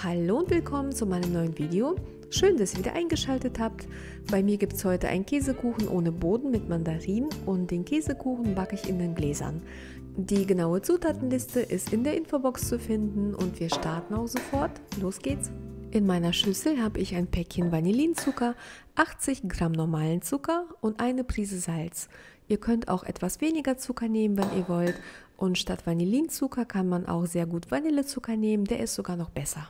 Hallo und willkommen zu meinem neuen Video. Schön, dass ihr wieder eingeschaltet habt. Bei mir gibt es heute einen Käsekuchen ohne Boden mit Mandarinen und den Käsekuchen backe ich in den Gläsern. Die genaue Zutatenliste ist in der Infobox zu finden und wir starten auch sofort. Los geht's! In meiner Schüssel habe ich ein Päckchen Vanillinzucker, 80 Gramm normalen Zucker und eine Prise Salz. Ihr könnt auch etwas weniger Zucker nehmen, wenn ihr wollt. Und statt Vanillinzucker kann man auch sehr gut Vanillezucker nehmen, der ist sogar noch besser.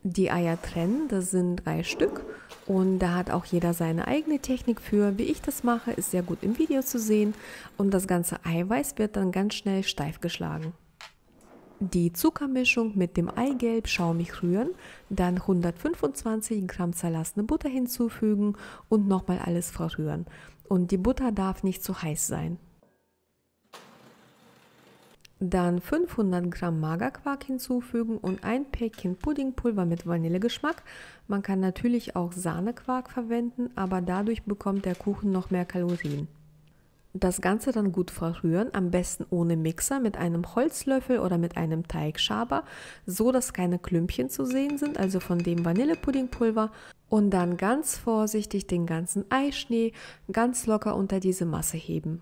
Die Eier trennen, das sind 3 Stück und da hat auch jeder seine eigene Technik für. Wie ich das mache, ist sehr gut im Video zu sehen und das ganze Eiweiß wird dann ganz schnell steif geschlagen. Die Zuckermischung mit dem Eigelb schaumig rühren, dann 125 Gramm zerlassene Butter hinzufügen und nochmal alles verrühren. Und die Butter darf nicht zu heiß sein. Dann 500 Gramm Magerquark hinzufügen und ein Päckchen Puddingpulver mit Vanillegeschmack. Man kann natürlich auch Sahnequark verwenden, aber dadurch bekommt der Kuchen noch mehr Kalorien. Das Ganze dann gut verrühren, am besten ohne Mixer, mit einem Holzlöffel oder mit einem Teigschaber, so dass keine Klümpchen zu sehen sind, also von dem Vanillepuddingpulver. Und dann ganz vorsichtig den ganzen Eischnee ganz locker unter diese Masse heben.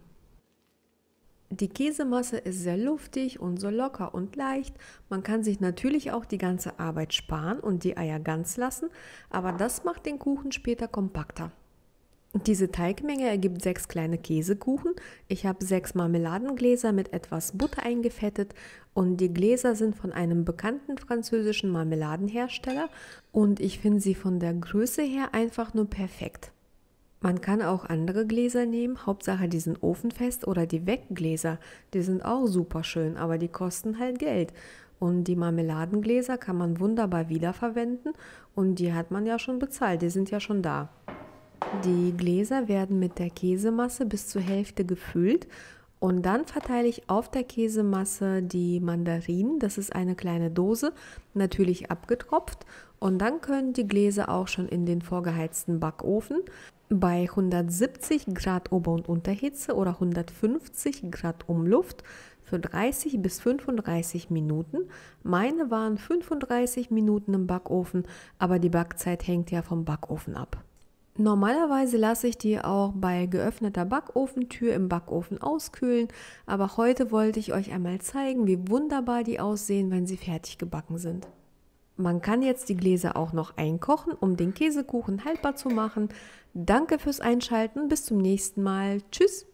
Die Käsemasse ist sehr luftig und so locker und leicht. Man kann sich natürlich auch die ganze Arbeit sparen und die Eier ganz lassen, aber das macht den Kuchen später kompakter. Diese Teigmenge ergibt 6 kleine Käsekuchen. Ich habe 6 Marmeladengläser mit etwas Butter eingefettet und die Gläser sind von einem bekannten französischen Marmeladenhersteller und ich finde sie von der Größe her einfach nur perfekt. Man kann auch andere Gläser nehmen, Hauptsache die sind ofenfest, oder die Weggläser, die sind auch super schön, aber die kosten halt Geld. Und die Marmeladengläser kann man wunderbar wiederverwenden und die hat man ja schon bezahlt, die sind ja schon da. Die Gläser werden mit der Käsemasse bis zur Hälfte gefüllt und dann verteile ich auf der Käsemasse die Mandarinen, das ist eine kleine Dose, natürlich abgetropft, und dann können die Gläser auch schon in den vorgeheizten Backofen bei 170 Grad Ober- und Unterhitze oder 150 Grad Umluft für 30 bis 35 Minuten. Meine waren 35 Minuten im Backofen, aber die Backzeit hängt ja vom Backofen ab. Normalerweise lasse ich die auch bei geöffneter Backofentür im Backofen auskühlen, aber heute wollte ich euch einmal zeigen, wie wunderbar die aussehen, wenn sie fertig gebacken sind. Man kann jetzt die Gläser auch noch einkochen, um den Käsekuchen haltbar zu machen. Danke fürs Einschalten, bis zum nächsten Mal. Tschüss!